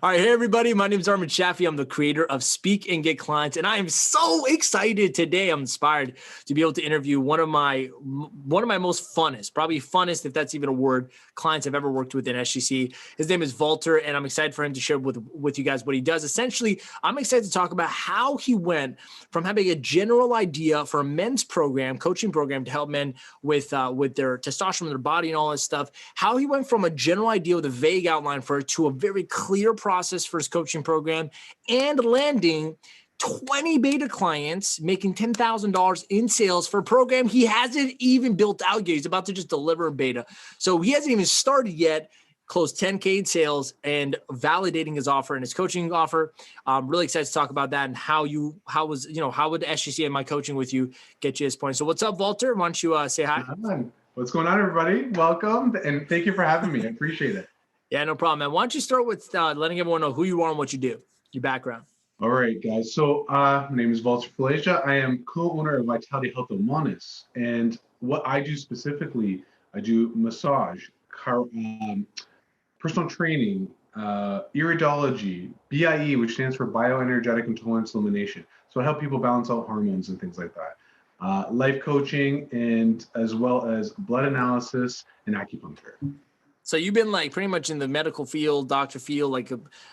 All right, hey everybody. My name is Armin Chaffee. I'm the creator of Speak and Get Clients, and I am so excited today. I'm inspired to be able to interview one of my most funnest, probably funnest, if that's even a word, clients I've ever worked with in SGC. His name is Valter, and I'm excited for him to share with you guys what he does. Essentially, I'm excited to talk about how he went from having a general idea for a men's program, coaching program to help men with their testosterone, their body, and all that stuff. How he went from a general idea with a vague outline for it to a very clear process for his coaching program and landing 20 beta clients, making $10,000 in sales for a program he hasn't even built out yet. He's about to just deliver a beta. So he hasn't even started yet, closed 10K in sales and validating his offer and his coaching offer. I'm really excited to talk about that and how would SGC and my coaching with you get you this point. So what's up, Valter? Why don't you say hi? What's going on, everybody? Welcome, and thank you for having me. I appreciate it. Yeah, no problem, man. Why don't you start with letting everyone know who you are and what you do, your background. All right, guys. So my name is Valter Falacia. I am co-owner of Vitality Health and Wellness. And what I do specifically, I do massage, personal training, iridology, BIE, which stands for bioenergetic intolerance elimination. So I help people balance out hormones and things like that. Life coaching, and as well as blood analysis and acupuncture. So you've been like pretty much in the medical field, doctor field, like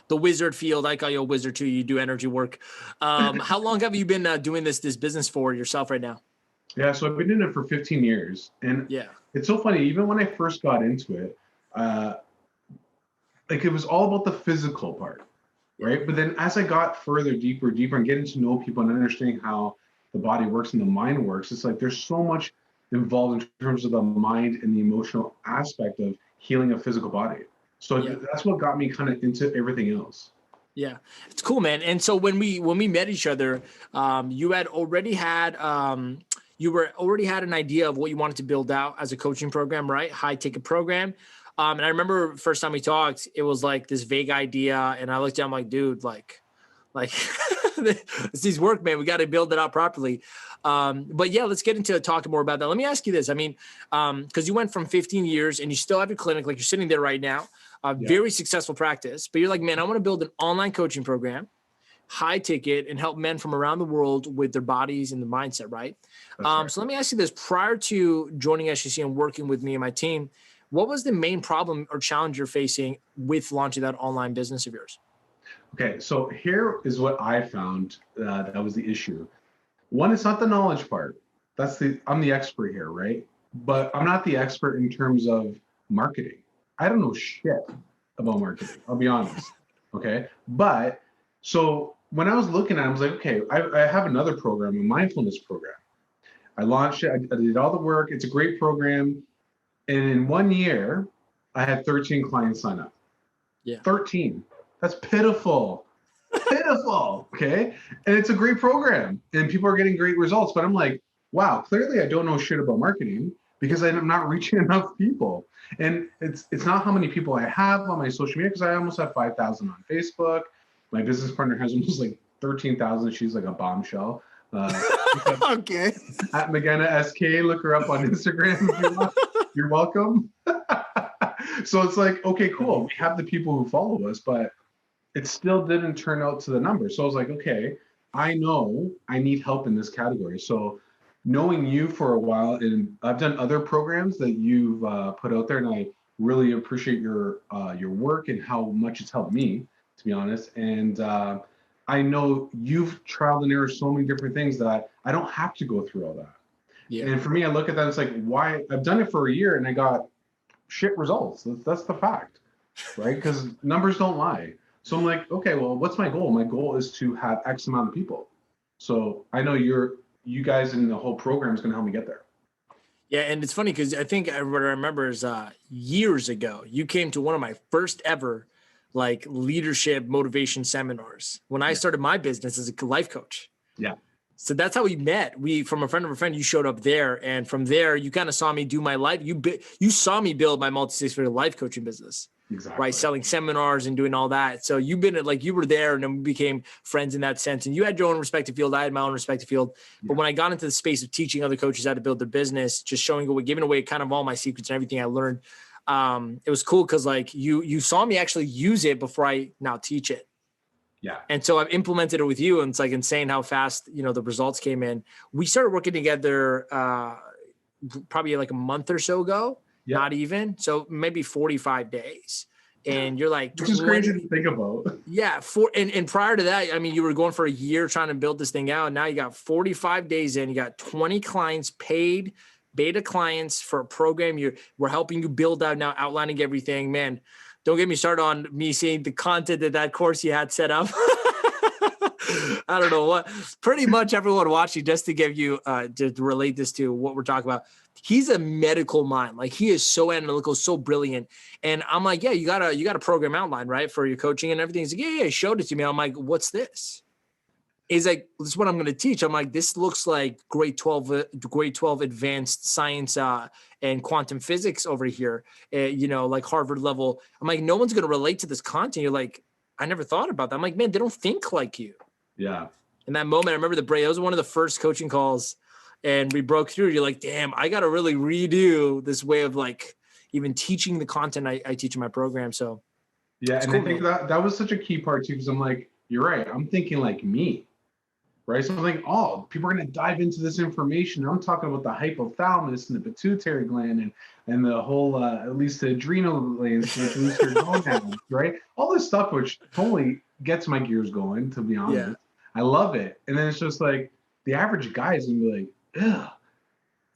the wizard field. I call you a wizard too. You do energy work. How long have you been doing this business for yourself right now? Yeah, so I've been in it for 15 years. And yeah, it's so funny. Even when I first got into it, it was all about the physical part, right? But then as I got further, deeper, and getting to know people and understanding how the body works and the mind works, it's like there's so much involved in terms of the mind and the emotional aspect of healing a physical body. So that's what got me kind of into everything else. Yeah, it's cool, man. And so when we met each other, you already had an idea of what you wanted to build out as a coaching program, right? High ticket program. And I remember first time we talked, it was like this vague idea, and I looked at him like, dude, like this needs work, man. We got to build it out properly. But yeah, let's get into talking more about that. Let me ask you this. I mean, because you went from 15 years and you still have your clinic, like you're sitting there right now, very successful practice, but you're like, man, I want to build an online coaching program, high ticket, and help men from around the world with their bodies and the mindset, right? Right. So let me ask you this. Prior to joining SGC and working with me and my team, what was the main problem or challenge you're facing with launching that online business of yours? Okay, so here is what I found that was the issue. One, it's not the knowledge part. I'm the expert here, right? But I'm not the expert in terms of marketing. I don't know shit about marketing, I'll be honest, okay? But, so when I was looking at it, I was like, okay, I have another program, a mindfulness program. I launched it, I did all the work, it's a great program. And in 1 year, I had 13 clients sign up. Yeah. 13. That's pitiful. Pitiful. Okay. And it's a great program and people are getting great results. But I'm like, wow, clearly I don't know shit about marketing because I'm not reaching enough people. And it's not how many people I have on my social media, because I almost have 5,000 on Facebook. My business partner has almost like 13,000. She's like a bombshell. Okay. At McGanna SK, look her up on Instagram if you want. You're welcome. So it's like, okay, cool. We have the people who follow us, but it still didn't turn out to the numbers. So I was like, okay, I know I need help in this category. So knowing you for a while, and I've done other programs that you've put out there, and I really appreciate your work and how much it's helped me, to be honest. And I know you've trialed and errored so many different things that I don't have to go through all that. Yeah. And for me, I look at that, it's like, why? I've done it for a year and I got shit results. That's the fact, right? Because numbers don't lie. So I'm like, okay, well, what's my goal? My goal is to have X amount of people. So I know you guys in the whole program is going to help me get there. Yeah, and it's funny because I think what I remember is years ago, you came to one of my first ever like leadership motivation seminars when I started my business as a life coach. Yeah. So that's how we met. From a friend of a friend, you showed up there. And from there, you kind of saw me do my life. You saw me build my multi-six-figure life coaching business. Exactly. Right. Selling seminars and doing all that. So you've been like, you were there and then we became friends in that sense. And you had your own respective field. I had my own respective field. But when I got into the space of teaching other coaches how to build their business, just giving away kind of all my secrets and everything I learned, it was cool because like you saw me actually use it before I now teach it. Yeah. And so I've implemented it with you, and it's like insane how fast, the results came in. We started working together probably like a month or so ago, not even. So maybe 45 days. And you're like, which is crazy to think about. Yeah. And prior to that, I mean, you were going for a year trying to build this thing out. Now you got 45 days in, you got 20 clients, paid beta clients for a program. We're helping you build out now, outlining everything, man. Don't get me started on me seeing the content that course you had set up. I don't know what, pretty much everyone watching, just to give you, to relate this to what we're talking about. He's a medical mind. Like, he is so analytical, so brilliant. And I'm like, yeah, you got a program outline, right, for your coaching and everything. He's like, yeah, he showed it to me. I'm like, what's this? He's like, this is what I'm going to teach. I'm like, this looks like grade 12 advanced science and quantum physics over here, like Harvard level. I'm like, no one's going to relate to this content. You're like, I never thought about that. I'm like, man, they don't think like you. Yeah. In that moment, I remember the break. That was one of the first coaching calls, and we broke through. You're like, damn, I got to really redo this way of like even teaching the content I teach in my program. So yeah, and cool, I think that was such a key part too, because I'm like, you're right. I'm thinking like me. Right. So I'm like, oh, people are going to dive into this information. I'm talking about the hypothalamus and the pituitary gland and the whole, at least the adrenal glands, which leads your gonads, right? All this stuff, which totally gets my gears going, to be honest. Yeah. I love it. And then it's just like the average guy is going to be like, ugh.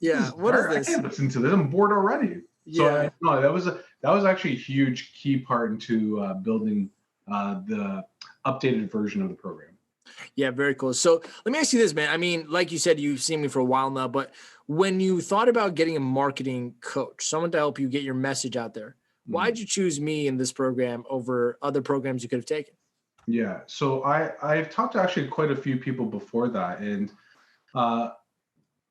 Yeah. What is this? I can't listen to this. I'm bored already. Yeah. So that was actually a huge key part into building the updated version of the program. Yeah, very cool. So let me ask you this, man. I mean, like you said, you've seen me for a while now, but when you thought about getting a marketing coach, someone to help you get your message out there, why'd you choose me in this program over other programs you could have taken? Yeah. So I've talked to actually quite a few people before that. And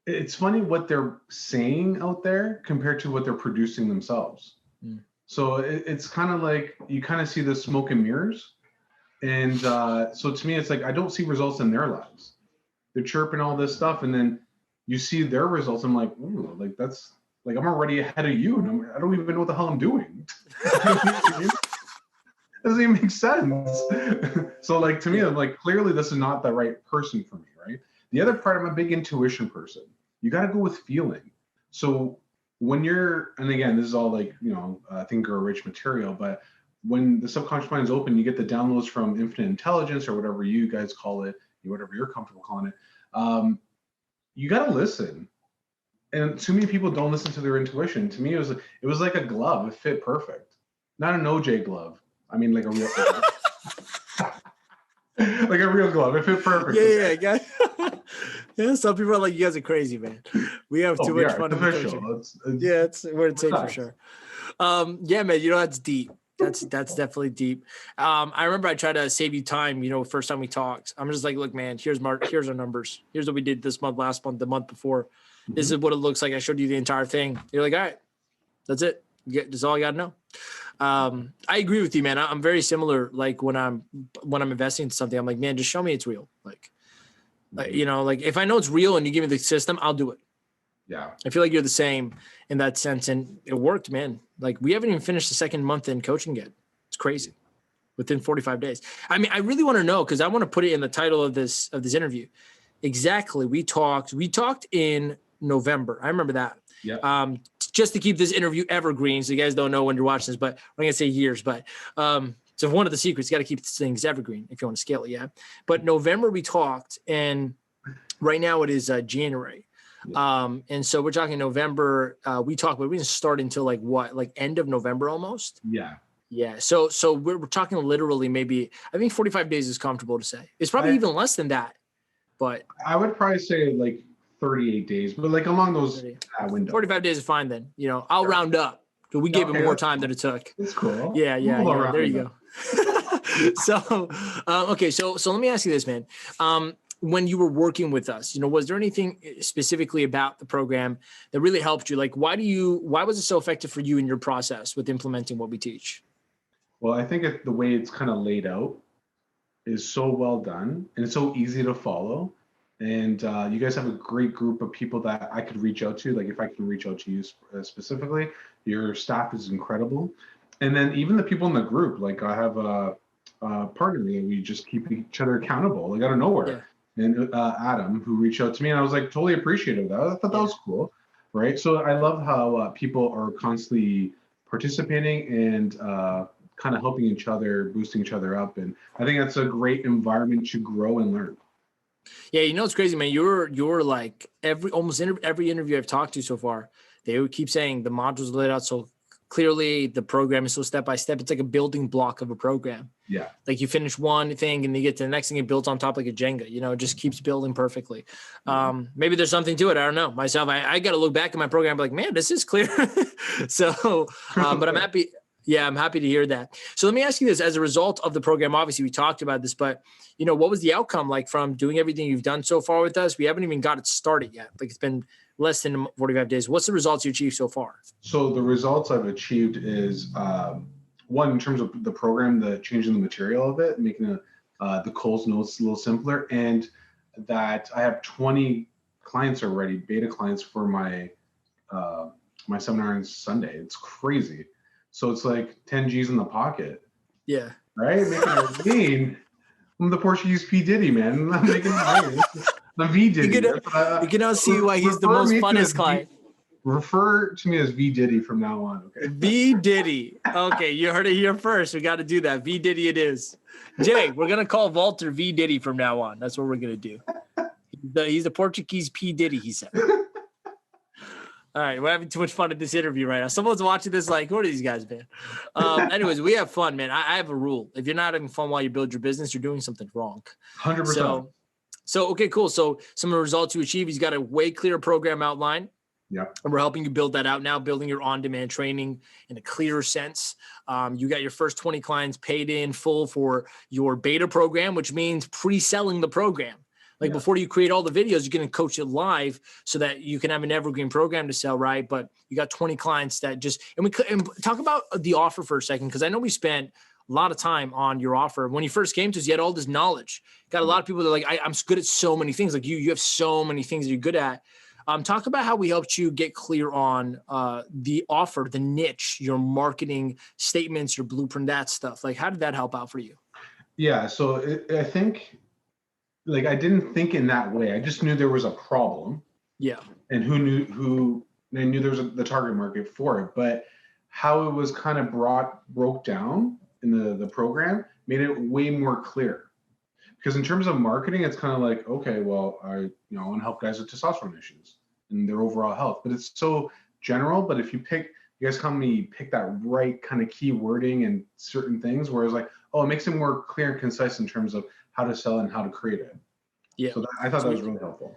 it's funny what they're saying out there compared to what they're producing themselves. So it's kind of like, you kind of see the smoke and mirrors. And so to me, it's like, I don't see results in their lives. They're chirping all this stuff, and then you see their results. I'm like, ooh, like that's like, I'm already ahead of you, and I don't even know what the hell I'm doing. Doesn't even make sense. So like, to me, I'm like, clearly this is not the right person for me, right? The other part, I'm a big intuition person. You got to go with feeling. So when you're, and again, this is all like, think or rich material, but when the subconscious mind is open, you get the downloads from infinite intelligence, or whatever you guys call it, whatever you're comfortable calling it. You got to listen. And too many people don't listen to their intuition. To me, it was like a glove. It fit perfect. Not an OJ glove. I mean, like a real glove. Like a real glove. It fit perfect. Yeah. Yeah, some people are like, you guys are crazy, man. We have too much fun. Yeah, we're insane for sure. Yeah, man, that's deep. That's definitely deep. I remember I tried to save you time, first time we talked. I'm just like, look, man, here's our numbers. Here's what we did this month, last month, the month before. This is what it looks like. I showed you the entire thing. You're like, all right, that's it. That's all I got to know. I agree with you, man. I'm very similar. Like when I'm investing in something, I'm like, man, just show me it's real. Like, like if I know it's real and you give me the system, I'll do it. Yeah. I feel like you're the same in that sense. And it worked, man. Like, we haven't even finished the second month in coaching yet. It's crazy. Within 45 days. I mean, I really want to know, because I want to put it in the title of this interview. Exactly. We talked in November. I remember that. Yeah. Just to keep this interview evergreen. So you guys don't know when you're watching this, but I'm going to say years, but, so one of the secrets, you got to keep things evergreen if you want to scale it. Yeah. But November we talked, and right now it is January. And so we're talking November, we talked, but we didn't start until like end of November almost. Yeah. Yeah. So we're talking literally, maybe, I think 45 days is comfortable to say. It's probably even less than that, but I would probably say like 38 days, but like along those windows. 45 days is fine then. I'll round up. So we gave it more time than it took. That's cool. Yeah. There you go. So, okay. So let me ask you this, man. When you were working with us, was there anything specifically about the program that really helped you? Like, why was it so effective for you in your process with implementing what we teach? Well, I think the way it's kind of laid out is so well done, and it's so easy to follow. And you guys have a great group of people that I could reach out to. Like if I can reach out to you specifically, your staff is incredible. And then even the people in the group, like I have a partner that we just keep each other accountable, like out of nowhere. Yeah. And Adam, who reached out to me, and I was like totally appreciative of that. I thought that was cool, right? So I love how people are constantly participating and kind of helping each other, boosting each other up. And I think that's a great environment to grow and learn. Yeah, you know it's crazy, man. You're like almost every interview I've talked to so far, they would keep saying the modules laid out so clearly, the program is so step by step. It's like a building block of a program. Yeah. Like you finish one thing and you get to the next thing, it builds on top like a Jenga. You know, it just keeps building perfectly. Maybe there's something to it. I don't know. Myself, I got to look back at my program and be like, man, this is clear. So, but I'm happy. Yeah, I'm happy to hear that. So let me ask you this: as a result of the program, obviously we talked about this, but you know, what was the outcome like from doing everything you've done so far with us? We haven't even got it started yet. Like it's been less than 45 days. What's the results you achieved so far? So the results I've achieved is one, in terms of the program, the changing the material of it, making the Coles notes a little simpler, and that I have 20 clients already, beta clients for my my seminar on Sunday. It's crazy. So it's like 10 G's in the pocket. Yeah. Right? Making it lean. I'm the Portuguese P. Diddy, man. I'm making it the V Diddy. You can now see why he's the most funnest client. Refer to me as V Diddy from now on, okay? V Diddy. Okay, you heard it here first. We got to do that. V Diddy it is. Jay, we're going to call Valter V Diddy from now on. That's what we're going to do. He's the Portuguese P. Diddy, he said. All right, we're having too much fun at this interview right now. Someone's watching this like, who are these guys, man? Anyways, we have fun, man. I have a rule. If you're not having fun while you build your business, you're doing something wrong. 100%. So okay, cool. So some of the results you achieve, he's got a way clearer program outline. Yeah. And we're helping you build that out now, building your on-demand training in a clearer sense. You got your first 20 clients paid in full for your beta program, which means pre-selling the program. Like before you create all the videos, you're going to coach it live so that you can have an evergreen program to sell, right? But you got 20 clients that just, and talk about the offer for a second, because I know we spent a lot of time on your offer. When you first came to us, you had all this knowledge. Got a lot of people that are like, I'm good at so many things. Like you have so many things that you're good at. Talk about how we helped you get clear on the offer, the niche, your marketing statements, your blueprint, that stuff. Like, how did that help out for you? Yeah, so I think, like, I didn't think in that way. I just knew there was a problem. Yeah. And I knew there was the target market for it. But how it was kind of broke down in the program made it way more clear. Because in terms of marketing, it's kind of like, okay, well, I want to help guys with testosterone issues and their overall health. But it's so general. But if you guys help me pick that right kind of key wording and certain things, where it's like, oh, it makes it more clear and concise in terms of how to sell and how to create it. Yeah. So I thought that was really helpful.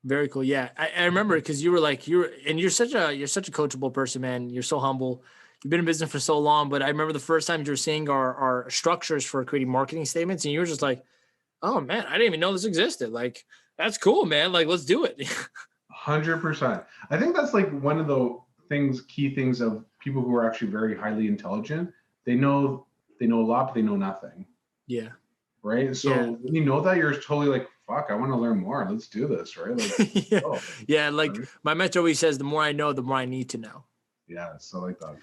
Very cool. Yeah. I remember because you were like, you're such a coachable person, man. You're so humble. You've been in business for so long, but I remember the first time you were seeing our structures for creating marketing statements, and you were just like, oh man, I didn't even know this existed. Like, that's cool, man. Like, let's do it. 100%. I think that's like one of the key things of people who are actually very highly intelligent. They know a lot, but they know nothing. Yeah. Right. So when you know that, you're totally like, fuck, I want to learn more. Let's do this. Right. Like, yeah. Yeah. Like my mentor always says, the more I know, the more I need to know. Yeah. So like that.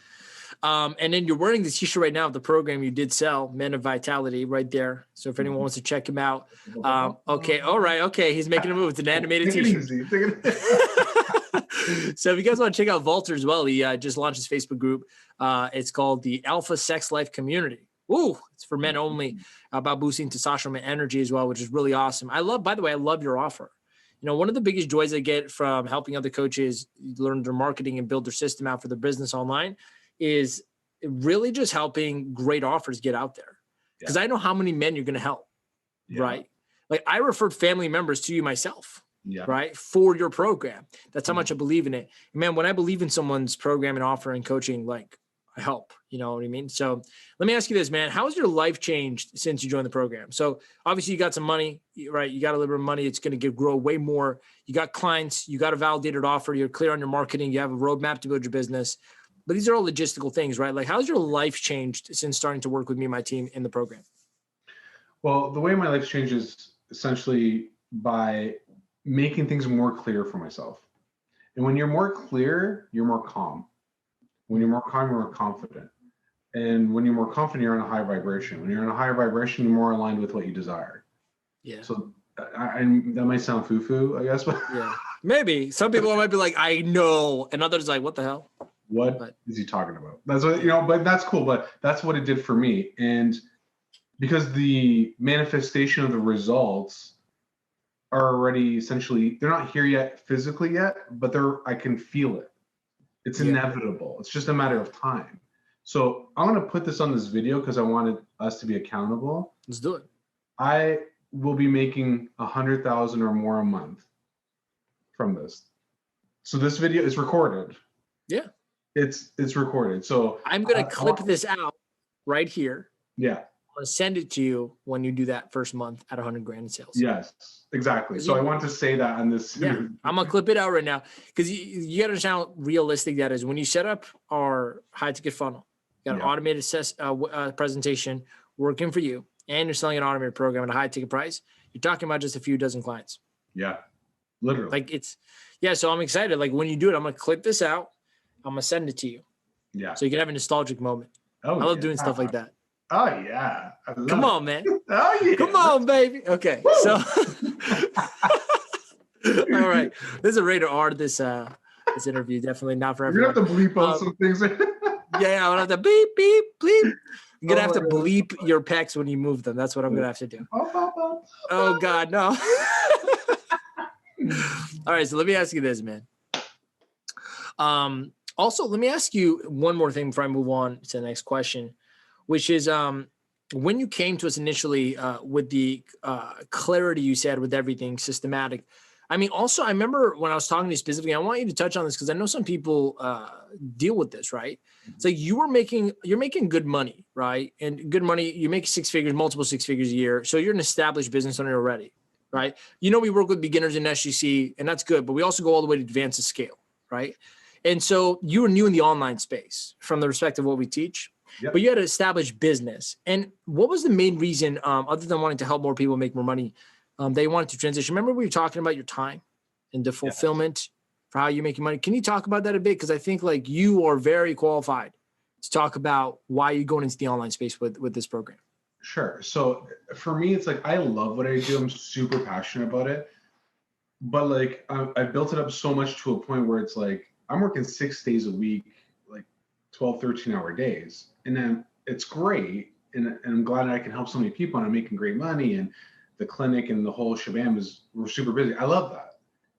And then you're wearing this t-shirt right now of the program you did sell, Men of Vitality, right there. So if anyone wants to check him out. Okay. All right. Okay. He's making a move. It's an animated t-shirt. So if you guys want to check out Valter as well, he just launched his Facebook group. It's called the Alpha Sex Life Community. Ooh, it's for men only, about boosting testosterone and energy as well, which is really awesome. By the way, I love your offer. You know, one of the biggest joys I get from helping other coaches learn their marketing and build their system out for their business online is really just helping great offers get out there. Because I know how many men you're going to help, right? Like I referred family members to you myself, right? For your program. That's how much I believe in it. And man, when I believe in someone's program and offer and coaching, like I help, you know what I mean? So let me ask you this, man, how has your life changed since you joined the program? So obviously you got some money, right? You got a little bit of money. It's going to grow way more. You got clients, you got a validated offer. You're clear on your marketing. You have a roadmap to build your business. But these are all logistical things, right? Like, how's your life changed since starting to work with me and my team in the program? Well, the way my life changes essentially by making things more clear for myself. And when you're more clear, you're more calm. When you're more calm, you're more confident. And when you're more confident, you're on a high vibration. When you're on a higher vibration, you're more aligned with what you desire. Yeah. So that might sound foo-foo, I guess, but yeah, maybe some people might be like, I know, and others like, what the hell? What is he talking about? That's what, but that's cool. But that's what it did for me. And because the manifestation of the results are already essentially, they're not here yet physically yet, but I can feel it. It's inevitable. It's just a matter of time. So I'm going to put this on this video because I wanted us to be accountable. Let's do it. I will be making 100,000 or more a month from this. So this video is recorded. Yeah. It's recorded. So I'm going to clip this out right here. Yeah. I'm going to send it to you when you do that first month at 100 grand in sales. Yes, exactly. So I want to say that on this. Yeah, I'm going to clip it out right now because you got to understand how realistic that is. When you set up our high ticket funnel, you got an automated presentation working for you, and you're selling an automated program at a high ticket price, you're talking about just a few dozen clients. Yeah, literally. Like so I'm excited. Like when you do it, I'm going to clip this out. I'm going to send it to you. Yeah. So you can have a nostalgic moment. Oh, I love doing stuff like that. Oh, yeah. Come on, man. Oh, yeah. Come on, baby. Okay. Woo! So, all right. This is a rated R, this interview. Definitely not for everyone. You're going to have to bleep out some things. Yeah, I'm going to have to beep, beep, bleep. I'm going to have to bleep your pecs when you move them. That's what I'm going to have to do. Oh, God, no. All right. So let me ask you this, man. Also, let me ask you one more thing before I move on to the next question, which is when you came to us initially with the clarity you said with everything systematic. I mean, also, I remember when I was talking to you specifically, I want you to touch on this because I know some people deal with this, right? It's like you're making good money, right? And good money, you make six figures, multiple six figures a year. So you're an established business owner already, right? We work with beginners in SGC, and that's good, but we also go all the way to advanced to scale, right? And so you were new in the online space from the respect of what we teach, but you had an established business. And what was the main reason, other than wanting to help more people make more money, they wanted to transition? Remember we were talking about your time and the fulfillment for how you're making money. Can you talk about that a bit? Because I think like you are very qualified to talk about why you're going into the online space with this program. Sure. So for me, it's like, I love what I do. I'm super passionate about it. But like, I built it up so much to a point where it's like, I'm working 6 days a week, like 12, 13-hour days. And then it's great. And I'm glad I can help so many people and I'm making great money. And the clinic and the whole shebang we're super busy. I love that.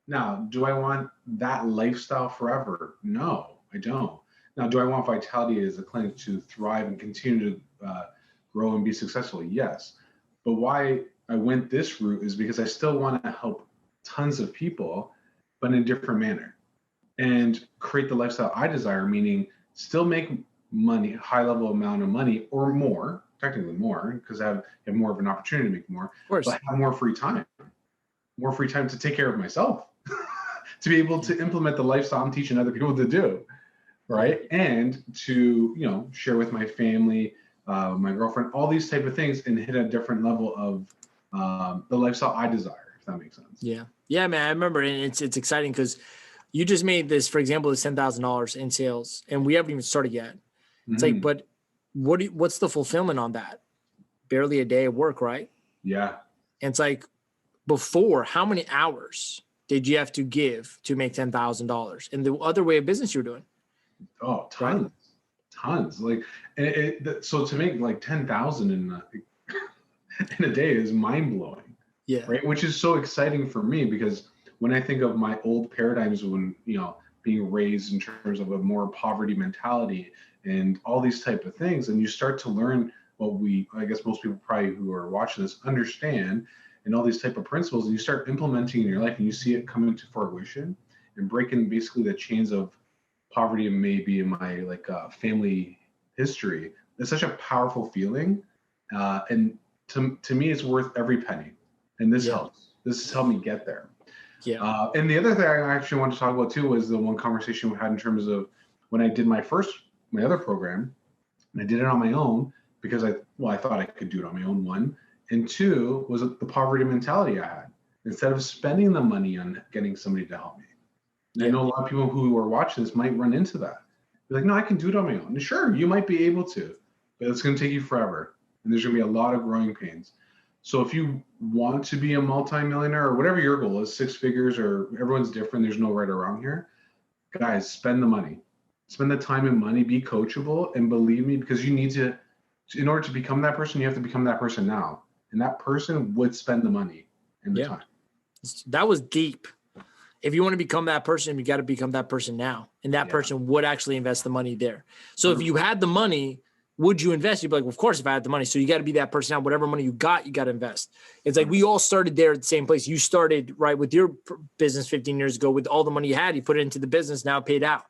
Now, do I want that lifestyle forever? No, I don't. Now, do I want Vitality as a clinic to thrive and continue to grow and be successful? Yes. But why I went this route is because I still want to help tons of people, but in a different manner. And create the lifestyle I desire, meaning still make money, high level amount of money or more, technically more, because I have more of an opportunity to make more, but have more free time to take care of myself, to be able to implement the lifestyle I'm teaching other people to do, right? And to, share with my family, my girlfriend, all these type of things and hit a different level of the lifestyle I desire, if that makes sense. Yeah. Yeah, man. I remember, and it's exciting because you just made this, for example, this $10,000 in sales, and we haven't even started yet. It's like, but what's the fulfillment on that? Barely a day of work, right? Yeah. And it's like, before, how many hours did you have to give to make $10,000? And the other way of business you're doing? Oh, tons. Like, so to make like 10,000 in a day is mind blowing. Yeah. Right. Which is so exciting for me because when I think of my old paradigms when, being raised in terms of a more poverty mentality and all these type of things, and you start to learn what I guess most people probably who are watching this understand and all these type of principles, and you start implementing in your life and you see it coming to fruition and breaking basically the chains of poverty and maybe in my family history. It's such a powerful feeling. And to me, it's worth every penny. And this helps. This has helped me get there. Yeah. And the other thing I actually want to talk about too was the one conversation we had in terms of when I did my other program, and I did it on my own because I thought I could do it on my own, one. And two was the poverty mentality I had. instead of spending the money on getting somebody to help me. And I know a lot of people who are watching this might run into that. Be like, no, I can do it on my own. And sure, you might be able to, but it's going to take you forever. And there's going to be a lot of growing pains. So if you want to be a multimillionaire or whatever your goal is, 6 figures, or everyone's different, there's no right or wrong here. Guys, spend the money. Spend the time and money, be coachable, and believe me, because you need to, in order to become that person, you have to become that person now. And that person would spend the money and the time. That was deep. If you want to become that person, you got to become that person now. And that person would actually invest the money there. So if you had the money, would you invest? You'd be like, well, of course, if I had the money. So you got to be that person now. Whatever money you got to invest. It's like we all started there at the same place. You started right with your business 15 years ago with all the money you had. You put it into the business, now paid out.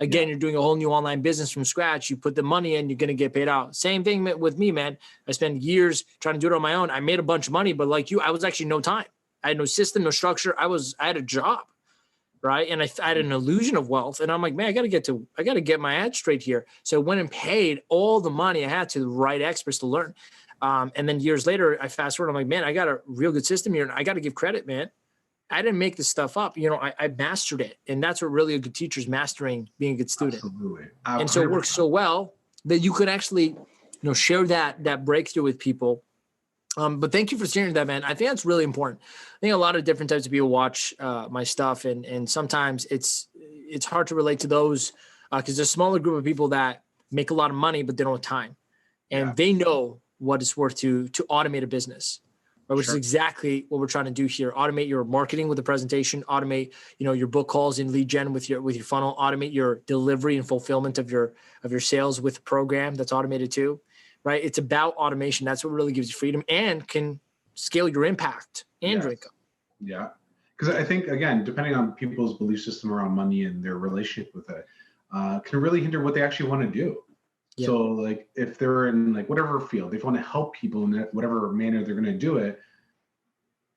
Again, you're doing a whole new online business from scratch. You put the money in, you're going to get paid out. Same thing with me, man. I spent years trying to do it on my own. I made a bunch of money, but like you, I was actually no time. I had no system, no structure. I had a job. Right. And I had an illusion of wealth. And I'm like, man, I got to get my ad straight here. So I went and paid all the money I had to the right experts to learn. And then years later, I fast forward. I'm like, man, I got a real good system here. And I got to give credit, man. I didn't make this stuff up. You know, I mastered it. And that's what really a good teacher is, mastering being a good student. Absolutely. And so it works so well that you could actually, share that breakthrough with people. But thank you for sharing that, man. I think that's really important. I think a lot of different types of people watch my stuff, and sometimes it's hard to relate to those because there's a smaller group of people that make a lot of money, but they don't have time, and they know what it's worth to automate a business, right? Which is exactly what we're trying to do here. Automate your marketing with a presentation, automate, your book calls and lead gen with your funnel, automate your delivery and fulfillment of your sales with a program that's automated too. Right. It's about automation. That's what really gives you freedom and can scale your impact and your income. Yeah. Because I think, again, depending on people's belief system around money and their relationship with it, can really hinder what they actually want to do. Yeah. So like if they're in like whatever field, they want to help people in whatever manner they're going to do it,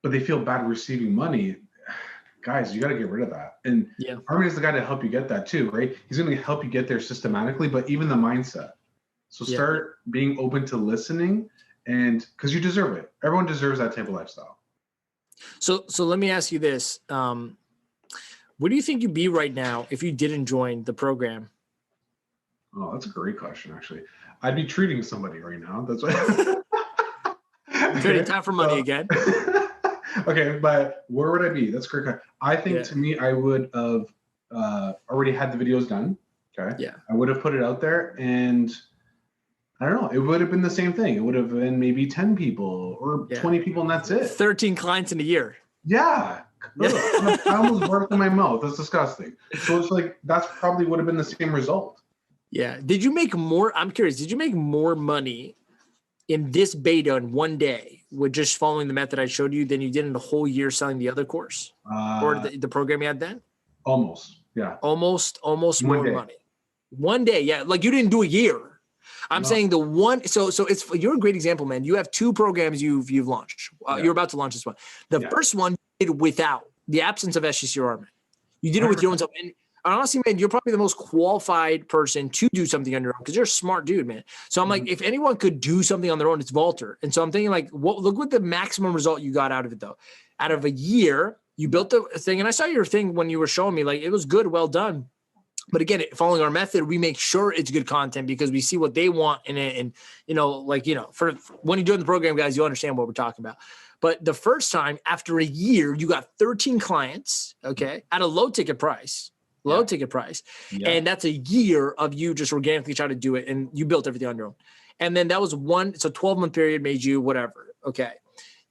but they feel bad receiving money, guys, you got to get rid of that. And Armin is the guy to help you get that too, right? He's going to help you get there systematically, but even the mindset. So start being open to listening, and because you deserve it. Everyone deserves that type of lifestyle. So let me ask you this. Where do you think you'd be right now if you didn't join the program? Oh, that's a great question, actually. I'd be treating somebody right now. That's what Trading time for money again. Okay, but where would I be? That's a great question. I think to me, I would have already had the videos done. Okay. Yeah. I would have put it out there, and I don't know. It would have been the same thing. It would have been maybe 10 people or 20 people, and that's it. 13 clients in a year. Yeah. I almost burped in my mouth. That's disgusting. So it's like, that's probably would have been the same result. Yeah. Did you make more? I'm curious. Did you make more money in this beta in one day with just following the method I showed you than you did in the whole year selling the other course or the program you had then? Almost. Yeah. Almost more money. One day. Yeah. Like you didn't do a year. I'm saying the one, so it's, you're a great example, man. You have 2 programs you've launched. You're about to launch this one. The first one you did without the absence of SGC or Armin. You did it with your own self. And honestly, man, you're probably the most qualified person to do something on your own because you're a smart dude, man. So I'm like, if anyone could do something on their own, it's Valter. And so I'm thinking like, look what the maximum result you got out of it though. Out of a year, you built the thing. And I saw your thing when you were showing me, like, it was good, well done. But again, following our method, we make sure it's good content because we see what they want in it. And, for when you join the program, guys, you understand what we're talking about. But the first time after a year, you got 13 clients, okay, at a low ticket price. Yeah. And that's a year of you just organically trying to do it. And you built everything on your own. And then that was 12-month period made you whatever. Okay.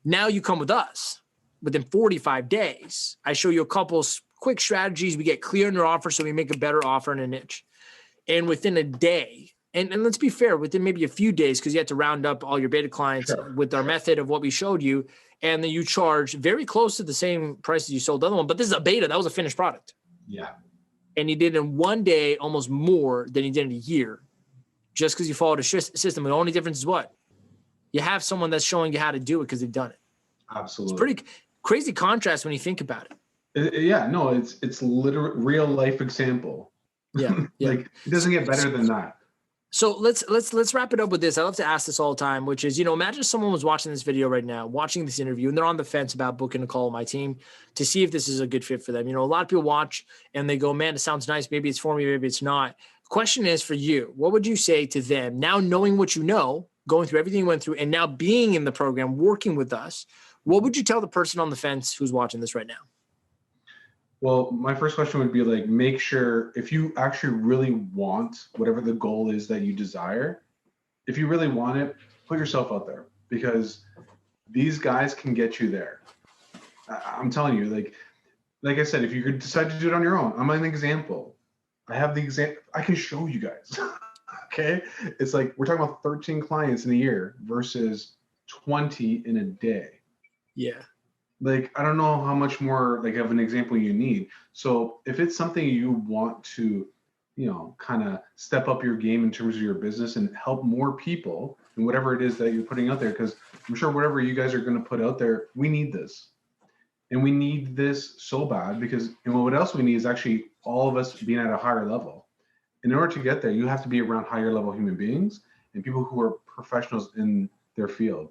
Now you come with us within 45 days. I show you a couple quick strategies. We get clear in your offer so we make a better offer in a niche. And within a day, and let's be fair, within maybe a few days, because you had to round up all your beta clients with our method of what we showed you, and then you charge very close to the same price as you sold the other one. But this is a beta. That was a finished product. Yeah. And you did in one day almost more than you did in a year just because you followed a system. The only difference is what? You have someone that's showing you how to do it because they've done it. Absolutely. It's pretty crazy contrast when you think about it. It's literal real life example. Yeah. Like it doesn't get better than that. So let's wrap it up with this. I love to ask this all the time, which is, imagine someone was watching this video right now, watching this interview, and they're on the fence about booking a call with my team to see if this is a good fit for them. A lot of people watch and they go, man, it sounds nice. Maybe it's for me, maybe it's not. Question is for you, what would you say to them now, knowing what you know, going through everything you went through, and now being in the program, working with us? What would you tell the person on the fence who's watching this right now? Well, my first question would be like, make sure if you actually really want whatever the goal is that you desire, if you really want it, put yourself out there, because these guys can get you there. I'm telling you, like I said, if you could decide to do it on your own, I'm an example. I have the example. I can show you guys. Okay. It's like, we're talking about 13 clients in a year versus 20 in a day. Yeah. Like, I don't know how much more like of an example you need. So if it's something you want to, kind of step up your game in terms of your business and help more people and whatever it is that you're putting out there, because I'm sure whatever you guys are going to put out there, we need this. And we need this so bad because, and what else we need is actually all of us being at a higher level. In order to get there, you have to be around higher level human beings and people who are professionals in their field.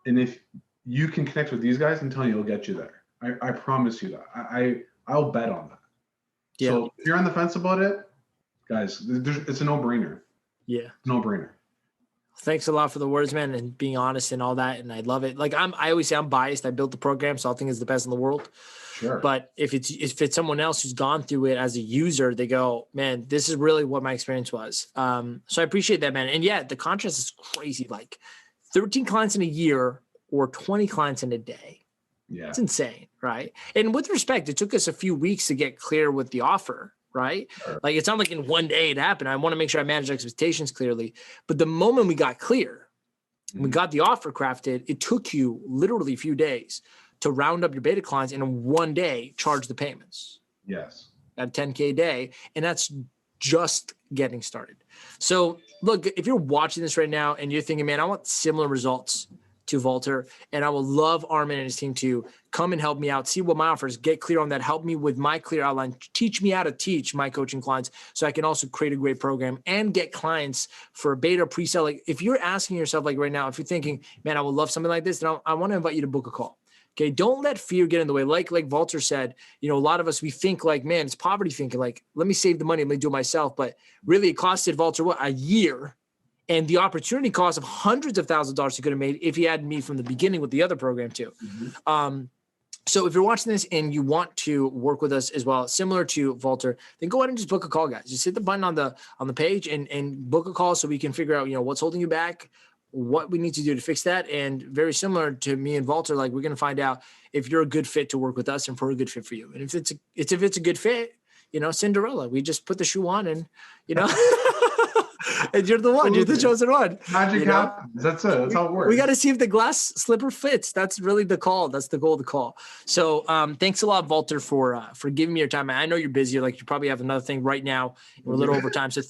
And if you can connect with these guys, I'm telling you, it'll get you there. I promise you that. I'll bet on that. Yeah. So if you're on the fence about it, guys, it's a no-brainer. Yeah. No-brainer. Thanks a lot for the words, man, and being honest and all that. And I love it. Like I always say I'm biased. I built the program, so I think it's the best in the world. Sure. But if it's someone else who's gone through it as a user, they go, man, this is really what my experience was. So I appreciate that, man. And yeah, the contrast is crazy. Like 13 clients in a year or 20 clients in a day. Yeah. It's insane, right? And with respect, it took us a few weeks to get clear with the offer, right? Sure. Like it's not like in one day it happened. I want to make sure I manage expectations clearly. But the moment we got clear, we got the offer crafted, it took you literally a few days to round up your beta clients and in one day charge the payments. Yes. At 10K a day. And that's just getting started. So look, if you're watching this right now and you're thinking, man, I want similar results to Valter, and I will love Armin and his team to come and help me out, see what my offers, get clear on that, help me with my clear outline, teach me how to teach my coaching clients so I can also create a great program and get clients for a beta pre-sale. Like if you're asking yourself like right now, if you're thinking, man, I would love something like this, then I want to invite you to book a call. Okay. Don't let fear get in the way. Like Valter said, a lot of us, we think like, man, it's poverty thinking, like, let me save the money, let me do it myself. But really it costed Valter what, a year. And the opportunity cost of hundreds of thousands of dollars he could have made if he had me from the beginning with the other program too. So if you're watching this and you want to work with us as well, similar to Valter, then go ahead and just book a call, guys. Just hit the button on the page and book a call so we can figure out, what's holding you back, what we need to do to fix that. And very similar to me and Valter, like we're going to find out if you're a good fit to work with us and if we're a good fit for you. And if it's a good fit, Cinderella, we just put the shoe on and, and you're the one. You're the chosen one. Magic happens. That's it. That's how it works. We got to see if the glass slipper fits. That's really the call. That's the goal of the call. So thanks a lot, Valter, for giving me your time. I know you're busy. Like you probably have another thing right now. We're a little over time. So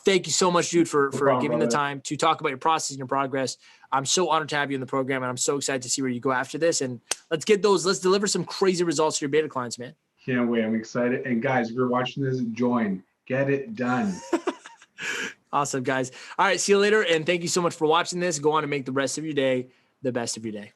thank you so much, dude, for giving the time to talk about your process and your progress. I'm so honored to have you in the program, and I'm so excited to see where you go after this. And let's deliver some crazy results to your beta clients, man. Can't wait. I'm excited. And guys, if you're watching this, join. Get it done. Awesome, guys. All right. See you later. And thank you so much for watching this. Go on and make the rest of your day the best of your day.